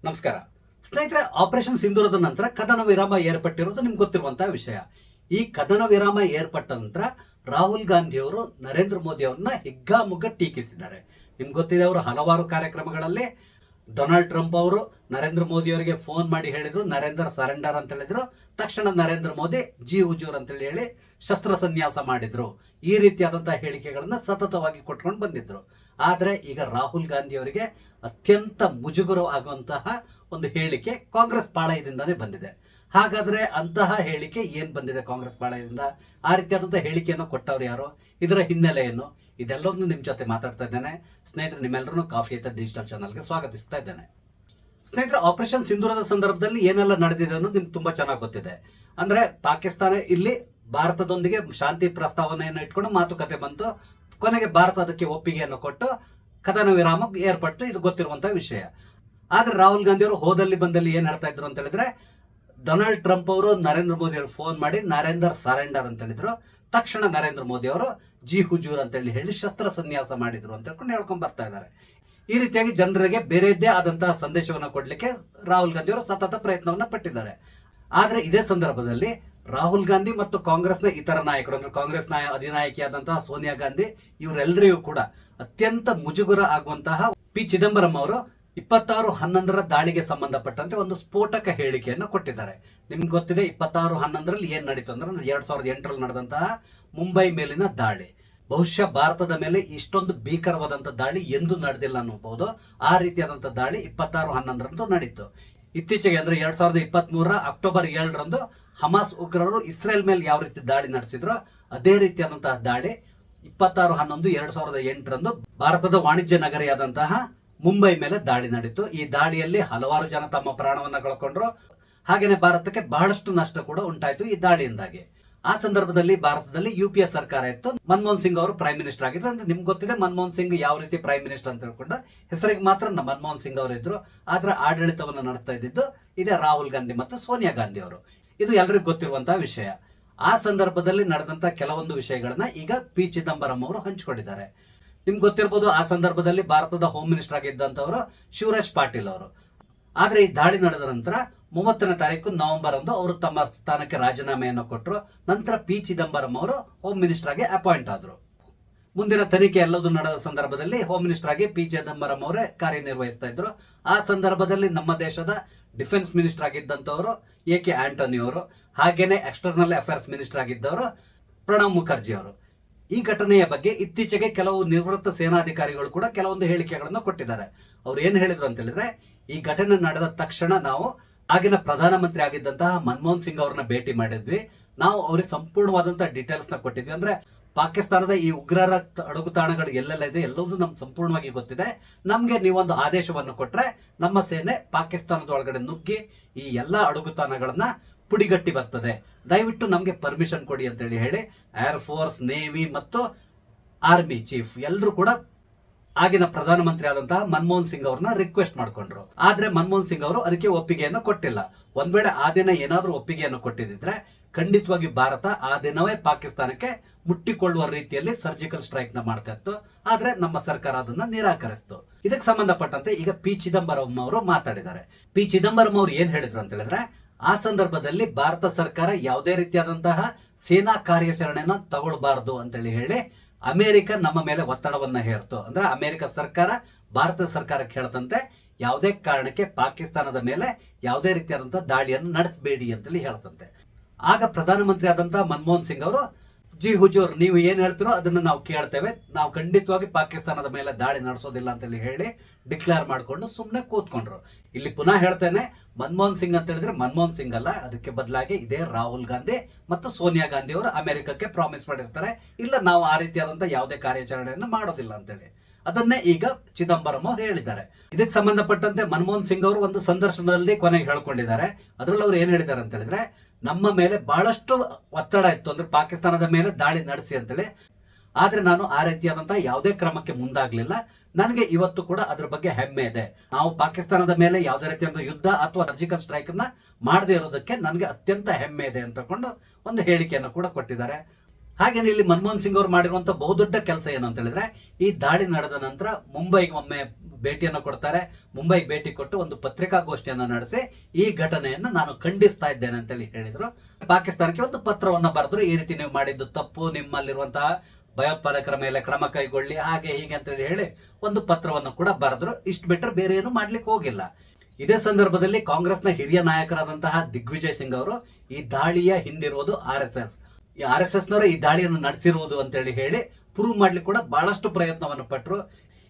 ನಮಸ್ಕಾರ ಸ್ನೇಹಿತರೆ. ಆಪರೇಷನ್ ಸಿಂಧೂರದ ನಂತರ ಕದನ ವಿರಾಮ ಏರ್ಪಟ್ಟಿರುವುದು ನಿಮ್ಗೆ ಗೊತ್ತಿರುವಂತಹ ವಿಷಯ. ಈ ಕದನ ವಿರಾಮ ಏರ್ಪಟ್ಟ ನಂತರ ರಾಹುಲ್ ಗಾಂಧಿ ಅವರು ನರೇಂದ್ರ ಮೋದಿ ಅವರನ್ನ ಹಿಗ್ಗಾಮುಗ್ಗ ಟೀಕಿಸಿದ್ದಾರೆ. ನಿಮ್ಗೆ ಗೊತ್ತಿದೆ, ಅವರು ಹಲವಾರು ಕಾರ್ಯಕ್ರಮಗಳಲ್ಲಿ ಡೊನಾಲ್ಡ್ ಟ್ರಂಪ್ ಅವರು ನರೇಂದ್ರ ಮೋದಿ ಅವರಿಗೆ ಫೋನ್ ಮಾಡಿ ಹೇಳಿದ್ರು ನರೇಂದ್ರ ಸರೆಂಡರ್ ಅಂತ ಹೇಳಿದ್ರು. ತಕ್ಷಣ ನರೇಂದ್ರ ಮೋದಿ ಜಿ ಹುಜೂರ್ ಅಂತೇಳಿ ಹೇಳಿ ಶಸ್ತ್ರ ಸನ್ಯಾಸ ಮಾಡಿದ್ರು. ಈ ರೀತಿಯಾದಂತಹ ಹೇಳಿಕೆಗಳನ್ನ ಸತತವಾಗಿ ಕೊಟ್ಕೊಂಡು ಬಂದಿದ್ರು. ಆದ್ರೆ ಈಗ ರಾಹುಲ್ ಗಾಂಧಿ ಅವರಿಗೆ ಅತ್ಯಂತ ಮುಜುಗರ ಆಗುವಂತಹ ಒಂದು ಹೇಳಿಕೆ ಕಾಂಗ್ರೆಸ್ ಪಾಳಯದಿಂದಾನೇ ಬಂದಿದೆ. ಹಾಗಾದ್ರೆ ಅಂತಹ ಹೇಳಿಕೆ ಏನ್ ಬಂದಿದೆ ಕಾಂಗ್ರೆಸ್ ಪಾಳಯದಿಂದ? ಆ ರೀತಿಯಾದಂತಹ ಹೇಳಿಕೆಯನ್ನು ಕೊಟ್ಟವ್ರು ಯಾರು? ಇದರ ಹಿನ್ನೆಲೆ ಏನು? ಇದೆಲ್ಲವನ್ನು ನಿಮ್ ಜೊತೆ ಮಾತಾಡ್ತಾ ಇದ್ದೇನೆ. ಸ್ನೇಹಿತರೆ, ನಿಮ್ಮೆಲ್ಲರೂ ಕಾಫಿ ಐತ ಡಿಜಿಟಲ್ ಚಾನಲ್ಗೆ ಸ್ವಾಗತಿಸ್ತಾ ಇದ್ದೇನೆ. ಸ್ನೇಹಿತರೆ, ಆಪರೇಷನ್ ಸಿಂಧೂರದ ಸಂದರ್ಭದಲ್ಲಿ ಏನೆಲ್ಲ ನಡೆದಿದೆ ಅನ್ನೋದು ನಿಮ್ಗೆ ತುಂಬಾ ಚೆನ್ನಾಗಿ ಗೊತ್ತಿದೆ. ಅಂದ್ರೆ ಪಾಕಿಸ್ತಾನ ಇಲ್ಲಿ ಭಾರತದೊಂದಿಗೆ ಶಾಂತಿ ಪ್ರಸ್ತಾವನೆಯನ್ನು ಇಟ್ಕೊಂಡು ಮಾತುಕತೆ ಬಂತು. ಕೊನೆಗೆ ಭಾರತ ಅದಕ್ಕೆ ಒಪ್ಪಿಗೆಯನ್ನು ಕೊಟ್ಟು ಕದನ ವಿರಾಮ ಏರ್ಪಟ್ಟು, ಇದು ಗೊತ್ತಿರುವಂತಹ ವಿಷಯ. ಆದ್ರೆ ರಾಹುಲ್ ಗಾಂಧಿ ಅವರು ಹೋದಲ್ಲಿ ಬಂದಲ್ಲಿ ಏನ್ ಹೇಳ್ತಾ ಇದ್ರು ಅಂತ ಹೇಳಿದ್ರೆ, ಡೊನಾಲ್ಡ್ ಟ್ರಂಪ್ ಅವರು ನರೇಂದ್ರ ಮೋದಿ ಅವರು ಫೋನ್ ಮಾಡಿ ನರೇಂದರ್ ಸರೆಂಡರ್ ಅಂತ ಹೇಳಿದ್ರು. ತಕ್ಷಣ ನರೇಂದ್ರ ಮೋದಿ ಅವರು ಜಿ ಹುಜೂರ್ ಅಂತ ಹೇಳಿ ಶಸ್ತ್ರ ಸನ್ಯಾಸ ಮಾಡಿದ್ರು ಅಂತ ಹೇಳ್ಕೊಂಡು ಬರ್ತಾ ಇದ್ದಾರೆ. ಈ ರೀತಿಯಾಗಿ ಜನರಿಗೆ ಬೇರೆದ್ದೇ ಆದಂತಹ ಸಂದೇಶವನ್ನು ಕೊಡ್ಲಿಕ್ಕೆ ರಾಹುಲ್ ಗಾಂಧಿ ಅವರು ಸತತ ಪ್ರಯತ್ನವನ್ನ ಪಟ್ಟಿದ್ದಾರೆ. ಆದ್ರೆ ಇದೇ ಸಂದರ್ಭದಲ್ಲಿ ರಾಹುಲ್ ಗಾಂಧಿ ಮತ್ತು ಕಾಂಗ್ರೆಸ್ನ ಇತರ ನಾಯಕರು, ಅಂದ್ರೆ ಕಾಂಗ್ರೆಸ್ ಅಧಿನಾಯಕಿಯಾದಂತಹ ಸೋನಿಯಾ ಗಾಂಧಿ, ಇವರೆಲ್ಲರಿಗೂ ಕೂಡ ಅತ್ಯಂತ ಮುಜುಗರ ಆಗುವಂತಹ ಪಿ ಚಿದಂಬರಂ ಅವರು 26/11 ದಾಳಿಗೆ ಸಂಬಂಧಪಟ್ಟಂತೆ ಒಂದು ಸ್ಫೋಟಕ ಹೇಳಿಕೆಯನ್ನು ಕೊಟ್ಟಿದ್ದಾರೆ. ನಿಮ್ಗೆ ಗೊತ್ತಿದೆ, 26/11 ಏನ್ ನಡೀತು ಅಂದ್ರೆ 2008 ನಡೆದಂತಹ ಮುಂಬೈ ಮೇಲಿನ ದಾಳಿ. ಬಹುಶಃ ಭಾರತದ ಮೇಲೆ ಇಷ್ಟೊಂದು ಭೀಕರವಾದಂತಹ ದಾಳಿ ಎಂದೂ ನಡೆದಿಲ್ಲ ಅನ್ನಬಹುದು. ಆ ರೀತಿಯಾದಂತಹ ದಾಳಿ 26/11 ನಡೀತು. ಇತ್ತೀಚೆಗೆ ಅಂದ್ರೆ 2023 ಅಕ್ಟೋಬರ್ 7 ಹಮಾಸ್ ಉಗ್ರರು ಇಸ್ರೇಲ್ ಮೇಲೆ ಯಾವ ರೀತಿ ದಾಳಿ ನಡೆಸಿದ್ರು, ಅದೇ ರೀತಿಯಾದಂತಹ ದಾಳಿ 26/11/2008 ಭಾರತದ ವಾಣಿಜ್ಯ ನಗರಿಯಾದಂತಹ ಮುಂಬೈ ಮೇಲೆ ದಾಳಿ ನಡೀತು. ಈ ದಾಳಿಯಲ್ಲಿ ಹಲವಾರು ಜನ ತಮ್ಮ ಪ್ರಾಣವನ್ನ ಕಳ್ಕೊಂಡ್ರು. ಹಾಗೇನೆ ಭಾರತಕ್ಕೆ ಬಹಳಷ್ಟು ನಷ್ಟ ಕೂಡ ಉಂಟಾಯಿತು ಈ ದಾಳಿಯಿಂದಾಗಿ. ಆ ಸಂದರ್ಭದಲ್ಲಿ ಭಾರತದಲ್ಲಿ UPA ಸರ್ಕಾರ ಇತ್ತು. ಮನಮೋಹನ್ ಸಿಂಗ್ ಅವರು ಪ್ರೈಮ್ ಮಿನಿಸ್ಟರ್ ಆಗಿದ್ರು. ಅಂದ್ರೆ ನಿಮ್ಗೆ ಗೊತ್ತಿದೆ ಮನಮೋಹನ್ ಸಿಂಗ್ ಯಾವ ರೀತಿ ಪ್ರೈಮ್ ಮಿನಿಸ್ಟರ್ ಅಂತ ಹೇಳ್ಕೊಂಡು ಹೆಸರಿಗೆ ಮಾತ್ರ ಮನಮೋಹನ್ ಸಿಂಗ್ ಅವರು ಇದ್ರು. ಆದ್ರೆ ಆಡಳಿತವನ್ನು ನಡೆಸ್ತಾ ಇದ್ದಿದ್ದು ಇದೇ ರಾಹುಲ್ ಗಾಂಧಿ ಮತ್ತು ಸೋನಿಯಾ ಗಾಂಧಿ ಅವರು. ಇದು ಎಲ್ಲರಿಗೂ ಗೊತ್ತಿರುವಂತಹ ವಿಷಯ. ಆ ಸಂದರ್ಭದಲ್ಲಿ ನಡೆದಂತಹ ಕೆಲವೊಂದು ವಿಷಯಗಳನ್ನ ಈಗ ಪಿ ಚಿದಂಬರಂ ಅವರು ಹಂಚಿಕೊಂಡಿದ್ದಾರೆ. ನಿಮ್ಗೆ ಗೊತ್ತಿರಬಹುದು, ಆ ಸಂದರ್ಭದಲ್ಲಿ ಭಾರತದ ಹೋಮ್ ಮಿನಿಸ್ಟರ್ ಆಗಿದ್ದಂತವರು ಶಿವರಾಜ್ ಪಾಟೀಲ್ ಅವರು. ಆದ್ರೆ ಈ ದಾಳಿ ನಡೆದ ನಂತರ 30ನೇ ತಾರೀಕು ನವೆಂಬರ್ ಅವರು ತಮ್ಮ ಸ್ಥಾನಕ್ಕೆ ರಾಜೀನಾಮೆಯನ್ನು ಕೊಟ್ಟರು. ನಂತರ ಪಿ ಚಿದಂಬರಂ ಅವರು ಹೋಮ್ ಮಿನಿಸ್ಟರ್ ಆಗಿ ಅಪಾಯಿಂಟ್ ಆದ್ರು. ಮುಂದಿನ ತನಿಖೆ ಎಲ್ಲದೂ ನಡೆದ ಸಂದರ್ಭದಲ್ಲಿ ಹೋಮ್ ಮಿನಿಸ್ಟರ್ ಆಗಿ ಪಿ ಚಿದಂಬರಂ ಅವರೇ ಕಾರ್ಯನಿರ್ವಹಿಸ್ತಾ ಇದ್ರು. ಆ ಸಂದರ್ಭದಲ್ಲಿ ನಮ್ಮ ದೇಶದ ಡಿಫೆನ್ಸ್ ಮಿನಿಸ್ಟರ್ ಆಗಿದ್ದಂತವರು AK ಆಂಟೋನಿ ಅವರು, ಹಾಗೇನೆ ಎಕ್ಸ್ಟರ್ನಲ್ ಅಫೇರ್ಸ್ ಮಿನಿಸ್ಟರ್ ಆಗಿದ್ದವರು ಪ್ರಣಬ್ ಮುಖರ್ಜಿ ಅವರು. ಈ ಘಟನೆಯ ಬಗ್ಗೆ ಇತ್ತೀಚೆಗೆ ಕೆಲವು ನಿವೃತ್ತ ಸೇನಾಧಿಕಾರಿಗಳು ಕೂಡ ಕೆಲವೊಂದು ಹೇಳಿಕೆಗಳನ್ನು ಕೊಟ್ಟಿದ್ದಾರೆ. ಅವ್ರು ಏನ್ ಹೇಳಿದ್ರು ಅಂತ ಹೇಳಿದ್ರೆ, ಈ ಘಟನೆ ನಡೆದ ತಕ್ಷಣ ನಾವು ಆಗಿನ ಪ್ರಧಾನಮಂತ್ರಿ ಆಗಿದ್ದಂತಹ ಮನಮೋಹನ್ ಸಿಂಗ್ ಅವ್ರನ್ನ ಭೇಟಿ ಮಾಡಿದ್ವಿ. ನಾವು ಅವ್ರಿಗೆ ಸಂಪೂರ್ಣವಾದಂತಹ ಡೀಟೇಲ್ಸ್ ನ ಕೊಟ್ಟಿದ್ವಿ. ಅಂದ್ರೆ ಪಾಕಿಸ್ತಾನದ ಈ ಉಗ್ರರ ಅಡಗುತಾಣಗಳು ಎಲ್ಲೆಲ್ಲ ಇದೆ ಎಲ್ಲವೂ ನಮ್ಗೆ ಸಂಪೂರ್ಣವಾಗಿ ಗೊತ್ತಿದೆ. ನಮ್ಗೆ ನೀವೊಂದು ಆದೇಶವನ್ನು ಕೊಟ್ರೆ ನಮ್ಮ ಸೇನೆ ಪಾಕಿಸ್ತಾನದ ಒಳಗಡೆ ನುಗ್ಗಿ ಈ ಎಲ್ಲಾ ಅಡಗುತಾಣಗಳನ್ನ ಪುಡಿಗಟ್ಟಿ ಬರ್ತದೆ. ದಯವಿಟ್ಟು ನಮ್ಗೆ ಪರ್ಮಿಷನ್ ಕೊಡಿ ಅಂತ ಹೇಳಿ ಏರ್ ಫೋರ್ಸ್, ನೇವಿ ಮತ್ತು ಆರ್ಮಿ ಚೀಫ್ ಎಲ್ಲರೂ ಕೂಡ ಆಗಿನ ಪ್ರಧಾನಮಂತ್ರಿ ಆದಂತಹ ಮನಮೋಹನ್ ಸಿಂಗ್ ಅವ್ರನ್ನ ರಿಕ್ವೆಸ್ಟ್ ಮಾಡ್ಕೊಂಡ್ರು. ಆದ್ರೆ ಮನಮೋಹನ್ ಸಿಂಗ್ ಅವರು ಅದಕ್ಕೆ ಒಪ್ಪಿಗೆಯನ್ನು ಕೊಟ್ಟಿಲ್ಲ. ಒಂದ್ ವೇಳೆ ಆ ದಿನ ಏನಾದ್ರೂ ಒಪ್ಪಿಗೆಯನ್ನು ಕೊಟ್ಟಿದ್ರೆ ಖಂಡಿತವಾಗಿ ಭಾರತ ಆ ದಿನವೇ ಪಾಕಿಸ್ತಾನಕ್ಕೆ ಮುಟ್ಟಿಕೊಳ್ಳುವ ರೀತಿಯಲ್ಲಿ ಸರ್ಜಿಕಲ್ ಸ್ಟ್ರೈಕ್ ನ ಮಾಡ್ತಾ ಇತ್ತು. ಆದ್ರೆ ನಮ್ಮ ಸರ್ಕಾರ ಅದನ್ನ ನಿರಾಕರಿಸಿತು. ಇದಕ್ಕೆ ಸಂಬಂಧಪಟ್ಟಂತೆ ಈಗ ಪಿ ಚಿದಂಬರಂ ಅವರು ಮಾತಾಡಿದ್ದಾರೆ. ಪಿ ಚಿದಂಬರಂ ಅವರು ಏನ್ ಹೇಳಿದ್ರು ಅಂತ ಹೇಳಿದ್ರೆ, ಆ ಸಂದರ್ಭದಲ್ಲಿ ಭಾರತ ಸರ್ಕಾರ ಯಾವುದೇ ರೀತಿಯಾದಂತಹ ಸೇನಾ ಕಾರ್ಯಾಚರಣೆನ ತಗೊಳ್ಬಾರದು ಅಂತ ಹೇಳಿ ಅಮೆರಿಕ ನಮ್ಮ ಮೇಲೆ ಒತ್ತಡವನ್ನ ಹೇರ್ತು. ಅಂದ್ರೆ ಅಮೆರಿಕ ಸರ್ಕಾರ ಭಾರತ ಸರ್ಕಾರಕ್ಕೆ ಹೇಳ್ತಂತೆ ಯಾವುದೇ ಕಾರಣಕ್ಕೆ ಪಾಕಿಸ್ತಾನದ ಮೇಲೆ ಯಾವುದೇ ರೀತಿಯಾದಂತಹ ದಾಳಿಯನ್ನು ನಡೆಸಬೇಡಿ ಅಂತೇಳಿ ಹೇಳ್ತಂತೆ. ಆಗ ಪ್ರಧಾನಮಂತ್ರಿ ಆದಂತಹ ಮನಮೋಹನ್ ಸಿಂಗ್ ಅವರು, ಜಿ ಹುಜೂರ್, ನೀವು ಏನ್ ಹೇಳ್ತಿರೋ ಅದನ್ನ ನಾವು ಕೇಳ್ತೇವೆ, ನಾವು ಖಂಡಿತವಾಗಿ ಪಾಕಿಸ್ತಾನದ ಮೇಲೆ ದಾಳಿ ನಡೆಸೋದಿಲ್ಲ ಅಂತ ಹೇಳಿ ಡಿಕ್ಲೇರ್ ಮಾಡ್ಕೊಂಡು ಸುಮ್ಮನೆ ಕೂತ್ಕೊಂಡ್ರು. ಇಲ್ಲಿ ಪುನಃ ಹೇಳ್ತೇನೆ, ಮನಮೋಹನ್ ಸಿಂಗ್ ಅಂತ ಹೇಳಿದ್ರೆ ಮನಮೋಹನ್ ಸಿಂಗ್ ಅಲ್ಲ, ಅದಕ್ಕೆ ಬದಲಾಗಿ ಇದೇ ರಾಹುಲ್ ಗಾಂಧಿ ಮತ್ತು ಸೋನಿಯಾ ಗಾಂಧಿ ಅವರು ಅಮೆರಿಕಕ್ಕೆ ಪ್ರಾಮಿಸ್ ಮಾಡಿರ್ತಾರೆ, ಇಲ್ಲ ನಾವು ಆ ರೀತಿಯಾದಂತಹ ಯಾವುದೇ ಕಾರ್ಯಾಚರಣೆಯನ್ನು ಮಾಡೋದಿಲ್ಲ ಅಂತೇಳಿ. ಅದನ್ನೇ ಈಗ ಚಿದಂಬರಂ ಅವರು ಹೇಳಿದ್ದಾರೆ. ಇದಕ್ಕೆ ಸಂಬಂಧಪಟ್ಟಂತೆ ಮನಮೋಹನ್ ಸಿಂಗ್ ಅವರು ಒಂದು ಸಂದರ್ಶನದಲ್ಲಿ ಕೊನೆಗೆ ಹೇಳ್ಕೊಂಡಿದ್ದಾರೆ. ಅದರಲ್ಲಿ ಅವ್ರು ಏನ್ ಹೇಳಿದ್ದಾರೆ ಅಂತ ಹೇಳಿದ್ರೆ, ನಮ್ಮ ಮೇಲೆ ಬಹಳಷ್ಟು ಒತ್ತಡ ಇತ್ತು, ಅಂದ್ರೆ ಪಾಕಿಸ್ತಾನದ ಮೇಲೆ ದಾಳಿ ನಡೆಸಿ ಅಂತೇಳಿ. ಆದ್ರೆ ನಾನು ಆ ರೀತಿಯಾದಂತಹ ಯಾವುದೇ ಕ್ರಮಕ್ಕೆ ಮುಂದಾಗ್ಲಿಲ್ಲ. ನನಗೆ ಇವತ್ತು ಕೂಡ ಅದ್ರ ಬಗ್ಗೆ ಹೆಮ್ಮೆ ಇದೆ. ನಾವು ಪಾಕಿಸ್ತಾನದ ಮೇಲೆ ಯಾವುದೇ ರೀತಿಯ ಯುದ್ಧ ಅಥವಾ ಸರ್ಜಿಕಲ್ ಸ್ಟ್ರೈಕ್ ನ ಮಾಡದೇ ಇರೋದಕ್ಕೆ ನನಗೆ ಅತ್ಯಂತ ಹೆಮ್ಮೆ ಇದೆ ಅಂತಕೊಂಡು ಒಂದು ಹೇಳಿಕೆಯನ್ನು ಕೂಡ ಕೊಟ್ಟಿದ್ದಾರೆ. ಹಾಗೇನೆ ಇಲ್ಲಿ ಮನಮೋಹನ್ ಸಿಂಗ್ ಅವರು ಮಾಡಿರುವಂತ ಬಹುದೊಡ್ಡ ಕೆಲಸ ಏನು ಅಂತ ಹೇಳಿದ್ರೆ, ಈ ದಾಳಿ ನಡೆದ ನಂತರ ಮುಂಬೈಗೆ ಒಮ್ಮೆ ಭೇಟಿಯನ್ನು ಕೊಡ್ತಾರೆ. ಮುಂಬೈಗೆ ಭೇಟಿ ಕೊಟ್ಟು ಒಂದು ಪತ್ರಿಕಾಗೋಷ್ಠಿಯನ್ನ ನಡೆಸಿ ಈ ಘಟನೆಯನ್ನ ನಾನು ಖಂಡಿಸ್ತಾ ಇದ್ದೇನೆ ಅಂತೇಳಿ ಹೇಳಿದ್ರು. ಪಾಕಿಸ್ತಾನಕ್ಕೆ ಒಂದು ಪತ್ರವನ್ನ ಬರೆದ್ರು, ಈ ರೀತಿ ನೀವು ಮಾಡಿದ್ದು ತಪ್ಪು, ನಿಮ್ಮಲ್ಲಿರುವಂತಹ ಭಯೋತ್ಪಾದಕರ ಮೇಲೆ ಕ್ರಮ ಕೈಗೊಳ್ಳಿ, ಹಾಗೆ ಹೀಗೆ ಅಂತೇಳಿ ಹೇಳಿ ಒಂದು ಪತ್ರವನ್ನು ಕೂಡ ಬರೆದ್ರು. ಇಷ್ಟು ಬಿಟ್ಟರೆ ಬೇರೆ ಏನು ಮಾಡ್ಲಿಕ್ಕೆ ಹೋಗಿಲ್ಲ. ಇದೇ ಸಂದರ್ಭದಲ್ಲಿ ಕಾಂಗ್ರೆಸ್ನ ಹಿರಿಯ ನಾಯಕರಾದಂತಹ ದಿಗ್ವಿಜಯ್ ಸಿಂಗ್ ಅವರು ಈ ದಾಳಿಯ ಹಿಂದಿರುವುದು RSS, ಈ RSS ನವರ ಈ ದಾಳಿಯನ್ನು ನಡೆಸಿರುವುದು ಅಂತೇಳಿ ಹೇಳಿ ಪ್ರೂವ್ ಮಾಡ್ಲಿಕ್ಕೆ ಕೂಡ ಬಹಳಷ್ಟು ಪ್ರಯತ್ನವನ್ನು ಪಟ್ಟರು.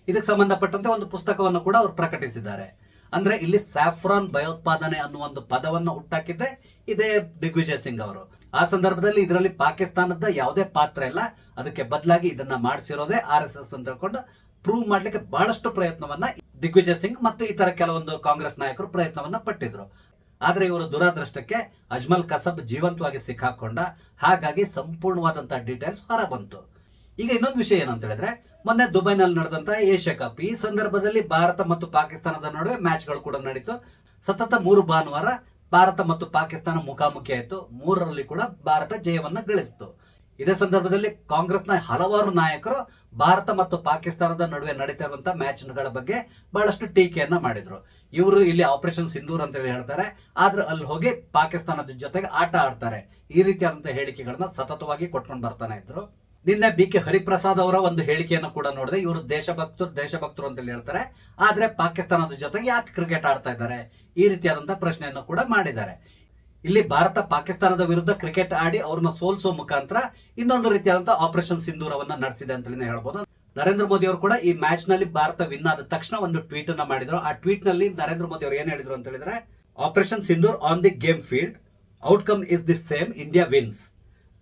ಇದಕ್ಕೆ ಸಂಬಂಧಪಟ್ಟಂತೆ ಒಂದು ಪುಸ್ತಕವನ್ನು ಕೂಡ ಅವರು ಪ್ರಕಟಿಸಿದ್ದಾರೆ. ಅಂದ್ರೆ ಇಲ್ಲಿ ಸ್ಯಾಫ್ರಾನ್ ಭಯೋತ್ಪಾದನೆ ಅನ್ನುವ ಒಂದು ಪದವನ್ನು ಹುಟ್ಟಾಕಿದ್ದೆ ಇದೇ ದಿಗ್ವಿಜಯ್ ಸಿಂಗ್ ಅವರು. ಆ ಸಂದರ್ಭದಲ್ಲಿ ಇದರಲ್ಲಿ ಪಾಕಿಸ್ತಾನದ ಯಾವುದೇ ಪಾತ್ರ ಇಲ್ಲ, ಅದಕ್ಕೆ ಬದಲಾಗಿ ಇದನ್ನ ಮಾಡಿಸಿರೋದೇ RSS ಅಂತ ಹೇಳ್ಕೊಂಡು ಪ್ರೂವ್ ಮಾಡ್ಲಿಕ್ಕೆ ಬಹಳಷ್ಟು ಪ್ರಯತ್ನವನ್ನ ದಿಗ್ವಿಜಯ್ ಸಿಂಗ್ ಮತ್ತು ಇತರ ಕೆಲವೊಂದು ಕಾಂಗ್ರೆಸ್ ನಾಯಕರು ಪ್ರಯತ್ನವನ್ನ ಪಟ್ಟಿದ್ರು. ಆದ್ರೆ ಇವರು ದುರಾದೃಷ್ಟಕ್ಕೆ ಅಜ್ಮಲ್ ಕಸಬ್ ಜೀವಂತವಾಗಿ ಸಿಕ್ಕಾಕೊಂಡ. ಹಾಗಾಗಿ ಸಂಪೂರ್ಣವಾದಂತಹ ಡೀಟೇಲ್ಸ್ ಹೊರ ಬಂತು. ಈಗ ಇನ್ನೊಂದು ವಿಷಯ ಏನಂತ ಹೇಳಿದ್ರೆ, ಮೊನ್ನೆ ದುಬೈನಲ್ಲಿ ನಡೆದಂತಹ ಏಷ್ಯಾ ಕಪ್, ಈ ಸಂದರ್ಭದಲ್ಲಿ ಭಾರತ ಮತ್ತು ಪಾಕಿಸ್ತಾನದ ನಡುವೆ ಮ್ಯಾಚ್ಗಳು ಕೂಡ ನಡೀತು. ಸತತ 3 ಭಾನುವಾರ ಭಾರತ ಮತ್ತು ಪಾಕಿಸ್ತಾನ ಮುಖಾಮುಖಿ ಆಯಿತು. 3ರಲ್ಲಿ ಕೂಡ ಭಾರತ ಜಯವನ್ನ ಗಳಿಸಿತು. ಇದೇ ಸಂದರ್ಭದಲ್ಲಿ ಕಾಂಗ್ರೆಸ್ನ ಹಲವಾರು ನಾಯಕರು ಭಾರತ ಮತ್ತು ಪಾಕಿಸ್ತಾನದ ನಡುವೆ ನಡೀತಾ ಇರುವಂತಹ ಮ್ಯಾಚ್ಗಳ ಬಗ್ಗೆ ಬಹಳಷ್ಟು ಟೀಕೆಯನ್ನ ಮಾಡಿದ್ರು. ಇವರು ಇಲ್ಲಿ ಆಪರೇಷನ್ ಸಿಂಧೂರ್ ಅಂತ ಹೇಳಿ ಹೇಳ್ತಾರೆ, ಆದ್ರೆ ಅಲ್ಲಿ ಹೋಗಿ ಪಾಕಿಸ್ತಾನದ ಜೊತೆಗೆ ಆಟ ಆಡ್ತಾರೆ. ಈ ರೀತಿಯಾದಂತಹ ಹೇಳಿಕೆಗಳನ್ನ ಸತತವಾಗಿ ಕೊಟ್ಕೊಂಡು ಬರ್ತಾನೆ ಇದ್ರು. ನಿನ್ನೆ BK ಹರಿಪ್ರಸಾದ್ ಅವರ ಒಂದು ಹೇಳಿಕೆಯನ್ನು ಕೂಡ ನೋಡಿದೆ. ಇವರು ದೇಶಭಕ್ತರು ಅಂತ ಹೇಳ್ತಾರೆ, ಆದ್ರೆ ಪಾಕಿಸ್ತಾನದ ಜೊತೆಗೆ ಯಾಕೆ ಕ್ರಿಕೆಟ್ ಆಡ್ತಾ ಇದ್ದಾರೆ, ಈ ರೀತಿಯಾದಂತಹ ಪ್ರಶ್ನೆಯನ್ನು ಕೂಡ ಮಾಡಿದ್ದಾರೆ. ಇಲ್ಲಿ ಭಾರತ ಪಾಕಿಸ್ತಾನದ ವಿರುದ್ಧ ಕ್ರಿಕೆಟ್ ಆಡಿ ಅವ್ರನ್ನ ಸೋಲಿಸೋ ಮುಖಾಂತರ ಇನ್ನೊಂದು ರೀತಿಯಾದಂತಹ ಆಪರೇಷನ್ ಸಿಂಧೂರವನ್ನ ನಡೆಸಿದೆ ಅಂತ ಹೇಳ್ಬೋದು. ನರೇಂದ್ರ ಮೋದಿ ಅವರು ಕೂಡ ಈ ಮ್ಯಾಚ್ ನಲ್ಲಿ ಭಾರತ ವಿನ್ ಆದ ತಕ್ಷಣ ಒಂದು ಟ್ವೀಟ್ ಅನ್ನ ಮಾಡಿದ್ರು. ಆ ಟ್ವೀಟ್ ನಲ್ಲಿ ನರೇಂದ್ರ ಮೋದಿ ಅವರು ಏನ್ ಹೇಳಿದ್ರು ಅಂತ ಹೇಳಿದ್ರೆ, operation Sindoor on the game field, outcome is the same, India wins,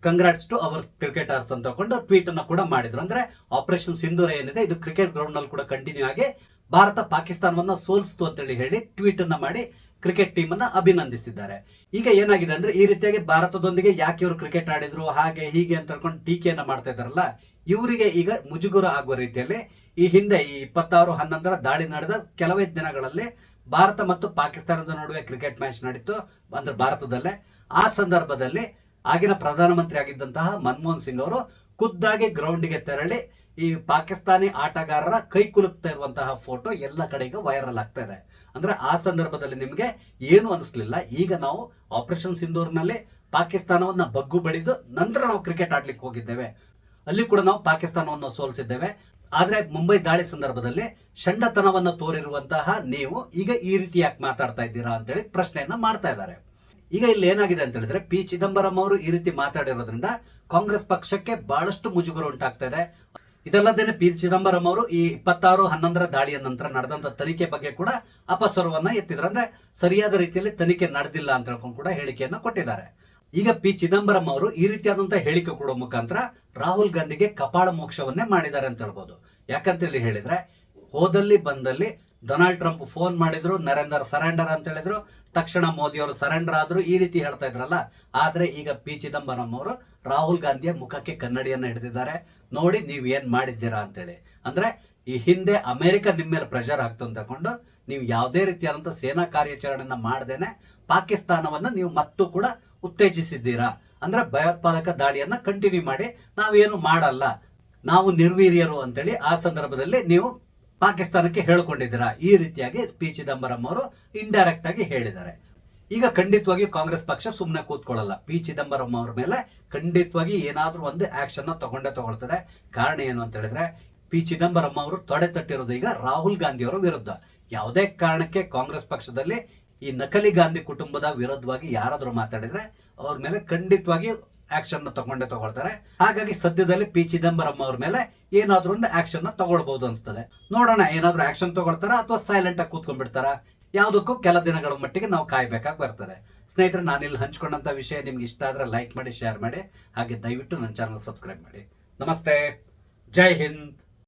congrats to our cricketers ಅಂತ ತಗೊಂಡು ಟ್ವೀಟ್ ಅನ್ನ ಕೂಡ ಮಾಡಿದ್ರು. ಅಂದ್ರೆ ಆಪರೇಷನ್ ಸಿಂಧೂರ ಏನಿದೆ ಇದು ಕ್ರಿಕೆಟ್ ಗ್ರೌಂಡ್ ನಲ್ಲಿ ಕೂಡ ಕಂಟಿನ್ಯೂ ಆಗಿ ಭಾರತ ಪಾಕಿಸ್ತಾನವನ್ನ ಸೋಲಿಸ್ತು ಅಂತೇಳಿ ಹೇಳಿ ಟ್ವೀಟ್ ಅನ್ನ ಮಾಡಿ ಕ್ರಿಕೆಟ್ ಟೀಮ್ ಅನ್ನ ಅಭಿನಂದಿಸಿದ್ದಾರೆ. ಈಗ ಏನಾಗಿದೆ ಅಂದ್ರೆ, ಈ ರೀತಿಯಾಗಿ ಭಾರತದೊಂದಿಗೆ ಯಾಕೆ ಇವರು ಕ್ರಿಕೆಟ್ ಆಡಿದ್ರು ಹಾಗೆ ಹೀಗೆ ಅಂತ ಹೇಳ್ಕೊಂಡು ಟೀಕೆಯನ್ನ ಮಾಡ್ತಾ ಇದಾರಲ್ಲ, ಇವರಿಗೆ ಈಗ ಮುಜುಗರ ಆಗುವ ರೀತಿಯಲ್ಲಿ ಈ ಹಿಂದೆ ಈ 26/11 ದಾಳಿ ನಡೆದ ಕೆಲವೇ ದಿನಗಳಲ್ಲಿ ಭಾರತ ಮತ್ತು ಪಾಕಿಸ್ತಾನದ ನಡುವೆ ಕ್ರಿಕೆಟ್ ಮ್ಯಾಚ್ ನಡೀತು, ಅಂದ್ರೆ ಭಾರತದಲ್ಲೇ. ಆ ಸಂದರ್ಭದಲ್ಲಿ ಆಗಿನ ಪ್ರಧಾನಮಂತ್ರಿ ಆಗಿದ್ದಂತಹ ಮನಮೋಹನ್ ಸಿಂಗ್ ಅವರು ಖುದ್ದಾಗಿ ಗ್ರೌಂಡ್ಗೆ ತೆರಳಿ ಈ ಪಾಕಿಸ್ತಾನಿ ಆಟಗಾರರ ಕೈ ಕುಲುಕ್ತಾ ಇರುವಂತಹ ಫೋಟೋ ಎಲ್ಲ ಕಡೆಗೂ ವೈರಲ್ ಆಗ್ತಾ ಇದೆ. ಅಂದ್ರೆ ಆ ಸಂದರ್ಭದಲ್ಲಿ ನಿಮ್ಗೆ ಏನು ಅನಿಸ್ಲಿಲ್ಲ. ಈಗ ನಾವು ಆಪರೇಷನ್ ಸಿಂಧೂರ್ನಲ್ಲಿ ಪಾಕಿಸ್ತಾನವನ್ನ ಬಗ್ಗು ಬಡಿದು ನಂತರ ನಾವು ಕ್ರಿಕೆಟ್ ಆಡ್ಲಿಕ್ಕೆ ಹೋಗಿದ್ದೇವೆ, ಅಲ್ಲಿ ಕೂಡ ನಾವು ಪಾಕಿಸ್ತಾನವನ್ನು ಸೋಲಿಸಿದ್ದೇವೆ. ಆದ್ರೆ ಮುಂಬೈ ದಾಳಿ ಸಂದರ್ಭದಲ್ಲಿ ಷಂಡತನವನ್ನು ತೋರಿರುವಂತಹ ನೀವು ಈಗ ಈ ರೀತಿ ಯಾಕೆ ಮಾತಾಡ್ತಾ ಇದ್ದೀರಾ ಅಂತೇಳಿ ಪ್ರಶ್ನೆಯನ್ನ ಮಾಡ್ತಾ ಇದ್ದಾರೆ. ಈಗ ಇಲ್ಲಿ ಏನಾಗಿದೆ ಅಂತ ಹೇಳಿದ್ರೆ, P. ಚಿದಂಬರಂ ಅವರು ಈ ರೀತಿ ಮಾತಾಡಿರೋದ್ರಿಂದ ಕಾಂಗ್ರೆಸ್ ಪಕ್ಷಕ್ಕೆ ಬಹಳಷ್ಟು ಮುಜುಗರ ಉಂಟಾಗ್ತಾ ಇದೆ. ಇದಲ್ಲದೇನೆ P. ಚಿದಂಬರಂ ಅವರು ಈ 26/11 ದಾಳಿಯ ನಂತರ ನಡೆದಂತ ತನಿಖೆ ಬಗ್ಗೆ ಕೂಡ ಅಪಸ್ವರವನ್ನ ಎತ್ತಿದ್ರು. ಅಂದ್ರೆ ಸರಿಯಾದ ರೀತಿಯಲ್ಲಿ ತನಿಖೆ ನಡೆದಿಲ್ಲ ಅಂತ ಹೇಳ್ಕೊಂಡು ಕೂಡ ಹೇಳಿಕೆಯನ್ನ ಕೊಟ್ಟಿದ್ದಾರೆ. ಈಗ P. ಚಿದಂಬರಂ ಅವರು ಈ ರೀತಿಯಾದಂತಹ ಹೇಳಿಕೆ ಕೊಡುವ ಮುಖಾಂತರ ರಾಹುಲ್ ಗಾಂಧಿಗೆ ಕಪಾಳ ಮೋಕ್ಷವನ್ನೇ ಮಾಡಿದ್ದಾರೆ ಅಂತ ಹೇಳ್ಬೋದು. ಯಾಕಂತ ಹೇಳಿದ್ರೆ, ಹೋದಲ್ಲಿ ಬಂದಲ್ಲಿ ಡೊನಾಲ್ಡ್ ಟ್ರಂಪ್ ಫೋನ್ ಮಾಡಿದ್ರು, ನರೇಂದರ್ ಸರೆಂಡರ್ ಅಂತ ಹೇಳಿದ್ರು, ತಕ್ಷಣ ಮೋದಿ ಅವರು ಸರೆಂಡರ್ ಆದ್ರು, ಈ ರೀತಿ ಹೇಳ್ತಾ ಇದ್ರಲ್ಲ. ಆದ್ರೆ ಈಗ P. ಚಿದಂಬರಂ ಅವರು ರಾಹುಲ್ ಗಾಂಧಿಯ ಮುಖಕ್ಕೆ ಕನ್ನಡಿಯನ್ನ ಹಿಡಿದಿದ್ದಾರೆ. ನೋಡಿ ನೀವ್ ಏನ್ ಮಾಡಿದ್ದೀರಾ ಅಂತೇಳಿ. ಅಂದ್ರೆ ಈ ಹಿಂದೆ ಅಮೆರಿಕ ನಿಮ್ಮ ಮೇಲೆ ಪ್ರೆಷರ್ ಆಗ್ತು ಅಂತ ತಕೊಂಡು ನೀವು ಯಾವುದೇ ರೀತಿಯಾದಂತಹ ಸೇನಾ ಕಾರ್ಯಾಚರಣೆಯನ್ನ ಮಾಡದೇನೆ ಪಾಕಿಸ್ತಾನವನ್ನ ನೀವು ಮತ್ತೂ ಕೂಡ ಉತ್ತೇಜಿಸಿದ್ದೀರಾ. ಅಂದ್ರೆ ಭಯೋತ್ಪಾದಕ ದಾಳಿಯನ್ನ ಕಂಟಿನ್ಯೂ ಮಾಡಿ ನಾವೇನು ಮಾಡಲ್ಲ, ನಾವು ನಿರ್ವೀರ್ಯರು ಅಂತೇಳಿ ಆ ಸಂದರ್ಭದಲ್ಲಿ ನೀವು ಪಾಕಿಸ್ತಾನಕ್ಕೆ ಹೇಳಿಕೊಂಡಿದ್ದೀರಾ. ಈ ರೀತಿಯಾಗಿ P. ಚಿದಂಬರಂ ಅವರು ಇಂಡೈರೆಕ್ಟ್ ಆಗಿ ಹೇಳಿದ್ದಾರೆ. ಈಗ ಖಂಡಿತವಾಗಿ ಕಾಂಗ್ರೆಸ್ ಪಕ್ಷ ಸುಮ್ಮನೆ ಕೂತ್ಕೊಳ್ಳಲ್ಲ. P. ಚಿದಂಬರಂ ಅವರ ಮೇಲೆ ಖಂಡಿತವಾಗಿ ಏನಾದ್ರೂ ಒಂದು ಆಕ್ಷನ್ ತಗೊಳ್ತದೆ. ಕಾರಣ ಏನು ಅಂತ ಹೇಳಿದ್ರೆ, P. ಚಿದಂಬರಂ ಅವರು ತೊಡೆ ತಟ್ಟಿರೋದು ಈಗ ರಾಹುಲ್ ಗಾಂಧಿ ಅವರ ವಿರುದ್ಧ. ಯಾವುದೇ ಕಾರಣಕ್ಕೆ ಕಾಂಗ್ರೆಸ್ ಪಕ್ಷದಲ್ಲಿ ಈ ನಕಲಿ ಗಾಂಧಿ ಕುಟುಂಬದ ವಿರುದ್ಧವಾಗಿ ಯಾರಾದ್ರೂ ಮಾತಾಡಿದ್ರೆ ಅವ್ರ ಮೇಲೆ ಖಂಡಿತವಾಗಿ ಆಕ್ಷನ್ ತಗೊಳ್ತಾರೆ. ಹಾಗಾಗಿ ಸದ್ಯದಲ್ಲಿ P. ಚಿದಂಬರಂ ಅವ್ರ ಮೇಲೆ ಏನಾದ್ರೂ ಒಂದು ಆಕ್ಷನ್ ತಗೊಳ್ಬಹುದು ಅನ್ಸ್ತದೆ. ನೋಡೋಣ, ಏನಾದ್ರೂ ಆಕ್ಷನ್ ತಗೊಳ್ತಾರ ಅಥವಾ ಸೈಲೆಂಟ್ ಆಗಿ ಕೂತ್ಕೊಂಡ್ಬಿಡ್ತಾರ, ಯಾವುದಕ್ಕೂ ಕೆಲ ದಿನಗಳ ಮಟ್ಟಿಗೆ ನಾವು ಕಾಯ್ಬೇಕಾಗಿ ಬರ್ತದೆ. ಸ್ನೇಹಿತರೆ, ನಾನಿಲ್ಲಿ ಹಂಚ್ಕೊಂಡಂತ ವಿಷಯ ನಿಮ್ಗೆ ಇಷ್ಟ ಆದ್ರೆ ಲೈಕ್ ಮಾಡಿ, ಶೇರ್ ಮಾಡಿ, ಹಾಗೆ ದಯವಿಟ್ಟು ನನ್ನ ಚಾನಲ್ ಸಬ್ಸ್ಕ್ರೈಬ್ ಮಾಡಿ. ನಮಸ್ತೆ, ಜೈ ಹಿಂದ್.